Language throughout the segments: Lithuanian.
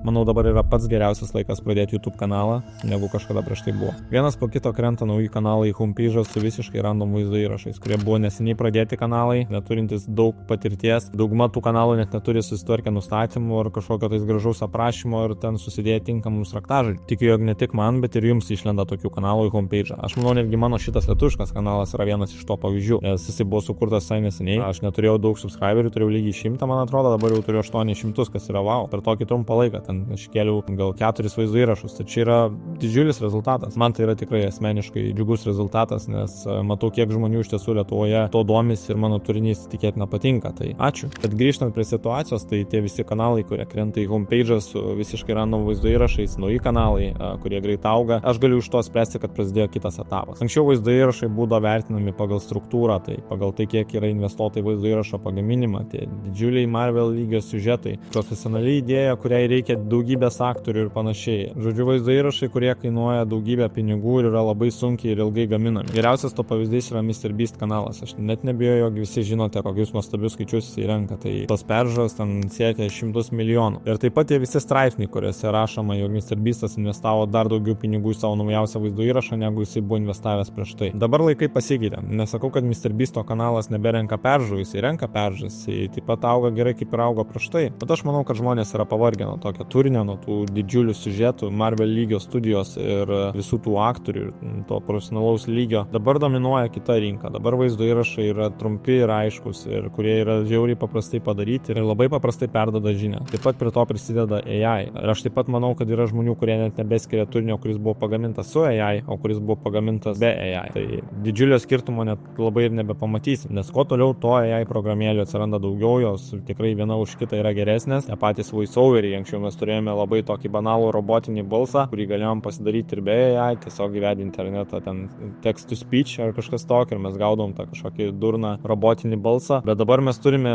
manau dabar yra pats geriausias laikas pradėti YouTube kanalą, negu kažkada prieš tai buvo. Vienas po kito krenta nauji kanalai į homepage su visiškai random vaizdo įrašais, kurie buvo neseniai pradėti kanalai, neturintis daug patirties. Dauguma tų kanalų net neturi susitvarkę nustatymų ar kažkokio tais gražaus aprašymo ir ten susidėję tinkamus raktažodžius. Tikiu, jog ne tik man, bet ir jums išlenda tokių kanalų į homepage. Aš manau, netgi mano šitas lietuviškas kanalas yra vienas iš to pavyzdžių, nes jis buvo sukurtas visai neseniai. Aš neturėjau daug subscriberių, turėjau lygiai 100, man atrodo, dabar jau turiu 800, kas yra wow. Per tokį trumpą laiką ten iškėliau gal 4 vaizdo įrašus. Tai čia yra didžiulis rezultatas. Man tai yra tikrai asmeniškai džiugus rezultatas, nes matau, kiek žmonių iš tiesų Lietuvoje to domisi ir mano turinys tikėtina patinka. Tai ačiū. Bet grįžtant prie situacijos, tai tie visi kanalai, kurie krenta į homepage su visiškai random vaizdo įrašais, nauji kanalai, kurie greit auga, aš galiu iš to spręsti, kad prasidėjo kitas etapas. Anksčiau vaizdo įrašai būdavo vertinami pagal struktūrą, tai pagal tai, kiek yra investuota į vaizdo įrašo pagaminimą, tie didžiuliai Marvel lygio siužetai, profesionali idėja, kuriai reikia daugybės aktorių ir panašiai. Žodžiu, vaizdo įrašai, kurie kainuoja daugybę pinigų ir yra labai sunkiai ir ilgai gaminami. Geriausias to pavyzdys yra MrBeast kanalas. Aš net nebijoju, jog visi žinote, kokius nuostabius skaičius jis renka. Tai tos peržiūros ten siekia 100 milijonų. Ir taip pat tie visi straipsniai, kuriuose rašoma, jog MrBeastas investavo dar daugiau pinigų į savo naujausią vaizdo įrašą, negu jisai buvo investavęs prieš tai. Dabar laikai pasikeitė. Nesakau, kad MrBeasto kanalas neberenka peržiūrų, jisai renka peržiūras, jisai taip pat auga gerai, kaip ir augo prieš tai. Bet aš manau, kad žmonės yra pavargę nuo tokio turinio, nuo tų didžiulių siužetų, Marvel lygio studijos ir visų tų aktorių ir to profesionalaus lygio. Dabar dominuoja kita rinka. Dabar vaizdo įrašai yra trumpi ir aiškus ir kurie yra žiauriai paprastai padaryti ir labai paprastai perduoda žinią. Taip pat prie to prisideda AI. Ir aš taip pat manau, kad yra žmonių, kurie net nebeskiria turinio, kuris buvo pagamintas su AI, o kuris buvo pagamintas be AI. Tai didžiulio skirtumo net labai ir nebepamatysim, nes kuo toliau to AI programėlių atsiranda daugiau, jos tikrai viena už kitą yra geresnės. Tie patys voiceoveriai, anksčiau mes turėjome labai tokį banalų robotinį balsą, kurį galėjom pasidaryti ir be AI, tiesiog įvedinti internetą ten text to speech ar kažkas tokio ir mes gaudom tą kažkokį durną robotinį balsą, bet dabar mes turime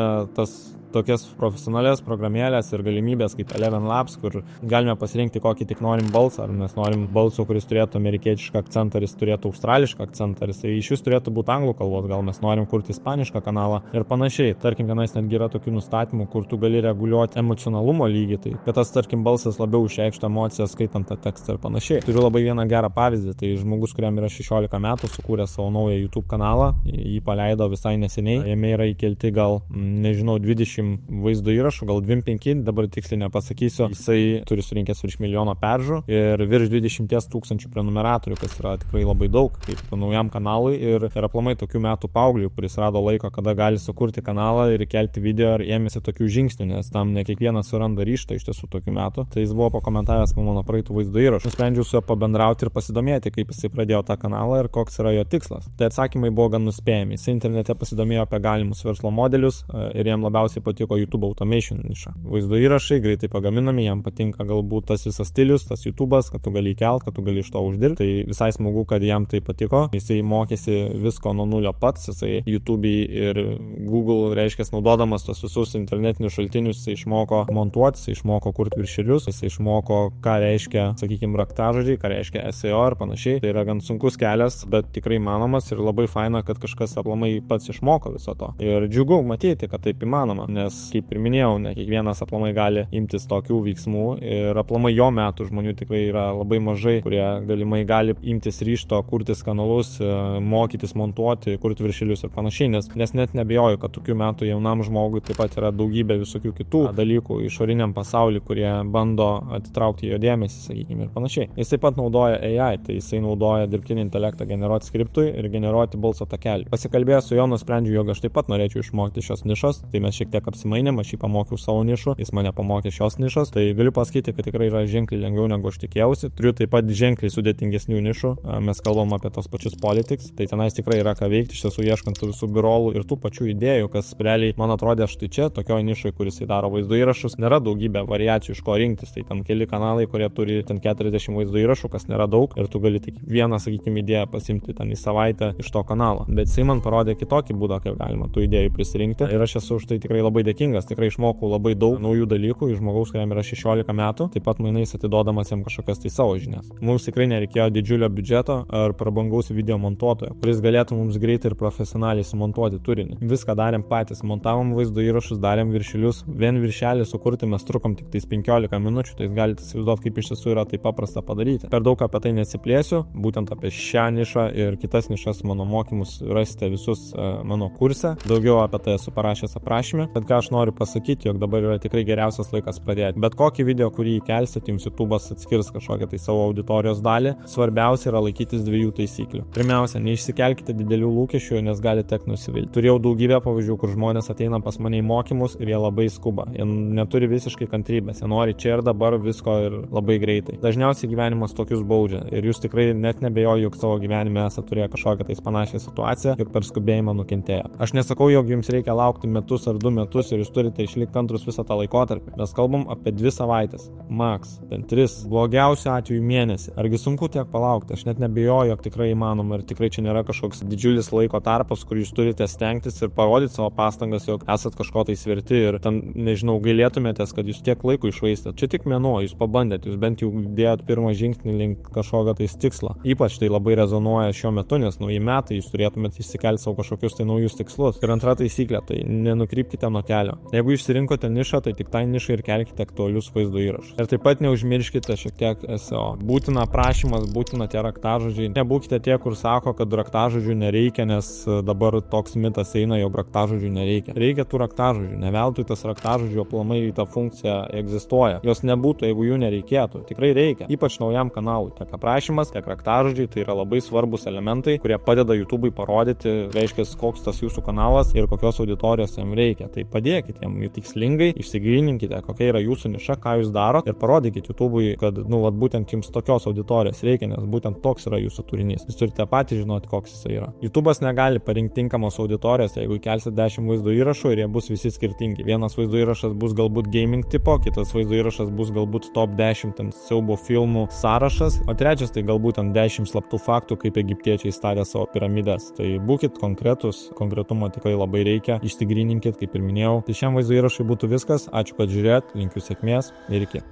tokias profesionalias programėlės ir galimybės kaip Eleven Labs, kur galime pasirinkti kokį tik norim balsą, ar mes norim balsų, kuris turėtų amerikietišką akcentą, ar jis turėtų australišką akcentą, ar jis iš vis turėtų būti anglų kalbos, gal mes norim kurti ispanišką kanalą ir panašiai. Tarkim, vienais netgi yra tokių nustatymų, kur tu gali reguliuoti emocionalumo lygį, tai kad tas, tarkim, balsas labiau išreikštų emocijas skaitant tą tekstą ir panašiai. Turiu labai vieną gerą pavyzdį, tai žmogus, kuriam yra 16 metų, sukūrė savo naują YouTube kanalą, jį paleido visai neseniai, jame yra įkelti gal, nežinau, 20 vaizdo įrašų, gal 25, dabar tiksliai nepasakysiu, jisai turi surinkęs virš 1 milijono peržiūrų ir virš 20 000 prenumeratorių, kas yra tikrai labai daug, kaip naujam kanalui ir aplamai tokių metų paauglių, kuris rado laiko, kada gali sukurti kanalą ir įkelti video ir ėmėsi tokių žingsnių, nes tam ne kiekvienas suranda ryžtą iš tiesų tokių metų. Tai jis buvo pakomentavęs mano praeitų vaizdo įrašų. Nusprendžiau su juo pabendrauti ir pasidomėti, kaip jisai pradėjo tą kanalą ir koks yra jo tikslas. Tai atsakymai buvo gan nuspėjami. Jis internete pasidomėjo apie galimus verslo modelius ir jam labiausiai patiko YouTube automation niša. Vaizdo įrašai greitai pagaminami, jam patinka galbūt tas visas stilius, tas YouTube'as, kad tu gali įkelt, kad tu gali iš to uždirbti. Tai visai smagu, kad jam tai patiko. Jisai mokėsi visko nuo nulio pats, jisai YouTube ir Google, reiškia, naudodamas tos visus internetinius šaltinius, jisai išmoko montuoti, jisai išmoko kurti viršelius, jisai išmoko, ką reiškia, sakykime, raktažodžiai, ką reiškia SEO ir panašiai. Tai yra gan sunkus kelias, bet tikrai įmanomas ir labai faina, kad kažkas aplamai pats išmoko viso to. Ir džiugu matyti, kad taip įmanoma, nes, kaip ir minėjau, ne kiekvienas aplamai gali imtis tokių veiksmų ir aplamai jo metų žmonių tikrai yra labai mažai, kurie galimai gali imtis ryžto kurtis kanalus, mokytis montuoti, kurti viršelius ir panašiai, nes net nebijoju, kad tokių metų jaunam žmogui taip pat yra daugybė visokių kitų dalykų išoriniam pasauliu, kurie bando atitraukti jo dėmesį, sakykime, ir panašiai. Jis taip pat naudoja AI, tai jisai naudoja dirbtinį intelektą generuoti skriptui ir generuoti balso takelį. Pasikalbėjęs su juo nusprendžiu, jog aš taip pat norėčiau išmokti šios nišos, tai mes šiek tiek apsimainėm, aš jį pamokiau savo nišų, jis mane pamokė šios nišos, tai galiu pasakyti, kad tikrai yra ženkliai lengviau negu aš tikėjausi. Turiu taip pat ženkliai sudėtingesnių nišų, mes kalbam apie tos pačius politics, tai tenais tikrai yra ką veikti, iš tiesų ieškant tų visų birolų ir tų pačių idėjų, kas realiai man atrodė štai čia, tokioje nišoje, kuris įdaro vaizdo įrašus, nėra daugybė variacijų iš ko rinktis, tai ten keli kanalai, kurie turi ten 40 vaizdo įrašų, kas nėra daug ir tu gali tik vieną, sakykime, idėją pasimti ten į savaitę iš to kanalo, bet jisai man parodė kitokį būdą, kaip galima tų idėjų prisirinkti ir aš esu už tai tikrai labai dėkingas, tikrai išmokau labai daug naujų dalykų iš žmogaus, kuriam yra 16 metų, taip pat mainais atiduodamas jam kažkokias tai savo žinias. Mums tikrai nereikėjo didžiulio biudžeto ar prabangaus video montuotojo, kuris galėtų mums greitai ir profesionaliai sumontuoti turinį. Viską darėm patys, montavom vaizdo įrašus, darėm viršelius, vien viršelį sukurti mes trukom tik tais 15 minučių, tai jūs galite įsivaizduoti, kaip iš tiesų yra tai paprasta padaryti. Per daug apie tai nesiplėsiu, būtent apie šią nišą ir kitas nišas mano mokymus rasite visus mano kurse. Daugiau apie tai esu parašęs aprašyme, bet ką aš noriu pasakyti, jog dabar yra tikrai geriausias laikas pradėti. Bet kokį video, kurį įkelsit, jums YouTube'as atskirs kažkokią tai savo auditorijos dalį. Svarbiausia yra laikytis dviejų taisyklių. Pirmiausia, neišsikelkite didelių lūkesčių, nes gali tek nusivilti. Turėjau daugybę pavyzdžių, kur žmonės ateina pas mane į mokymus ir jie labai skuba. Jie neturi visiškai kantrybės, jie nori čia ir dabar visko ir labai greitai. Dažniausiai gyvenimas tokius baudžia ir jūs tikrai net nebejoju, jog savo gyvenime esate turėję kažkokią tai panašią situaciją, jog per skubėjimą nukentėjo. Aš nesakau, jog jums reikia laukti metus ar 2 metus ir jūs turite išlikti kantrus visą tą laikotarpį. Mes kalbam apie 2 savaitės, max, bent 3, blogiausiu atveju mėnesį. Argi sunku tiek palaukti? Aš net nebejoju, jog tikrai įmanoma ir tikrai čia nėra kažkoks didžiulis laiko tarpas, kur jūs turite stengtis ir parodyti savo pastangas, jog esat kažko tai sverti ir ten, nežinau, gailėtumėtės, kad jūs tiek laiko išvaistėt. Čia tik mėnuo, jūs pabandėt, jūs bent jau dėjot pirmą žingsnį link kažkokio tai tikslo. Ypač tai labai rezonuoja šiuo metu, nes nauji metai, jūs turėtumėte išsikelti savo kažkokius tai naujus tikslus. Ir antra taisyklė, tai nenukrypkite nuo kelio. Jeigu išsirinkote nišą, tai tik tai nišą ir kelkite aktualius vaizdo įrašus. Ir taip pat neužmirškite šiek tiek SEO. Būtina aprašymas, būtina tie raktažodžiai. Nebūkite tie, kur sako, kad raktažodžių nereikia, nes dabar toks mitas eina, jog raktažodžių nereikia. Reikia tų raktažodžių. Ne veltui tas raktažodžių aplamai ta funkcija egzistuoja. Jos nebūtų, jeigu jų nereikėtų. Tikrai reikia. Ypač naujam kanalui. Tiek aprašymas, tiek raktažodžiai tai yra labai svarbus elementai, kurie padeda YouTube'ui parodyti, reiškia, koks tas jūsų kanalas ir kokios auditorijos jam reikia. Tai padėkite jam tikslingai, išsigryninkite, kokia yra jūsų niša, ką jūs darot ir parodykite YouTube'ui, kad, būtent jums tokios auditorijos reikia, nes būtent toks yra jūsų turinys. Jūs turite patys žinoti, koks jis yra. YouTube'as negali parinkti tinkamos auditorijos, jeigu įkelsit 10 vaizdo įrašų ir jie bus visi skirtingi. Vienas vaizdo įrašas bus galbūt gaming tipo, kitas vaizdo įrašas bus galbūt top 10 ten siaubo filmų sąrašas, o trečias tai galbūt ant 10 slaptų faktų, kaip egiptiečiai statė savo piramides. Tai būkit konkretus, konkretumo tikrai labai reikia, išsigryninkit, kaip ir minėjau. Tai šiam vaizdo įrašui būtų viskas. Ačiū, kad žiūrėt, linkiu sėkmės ir iki.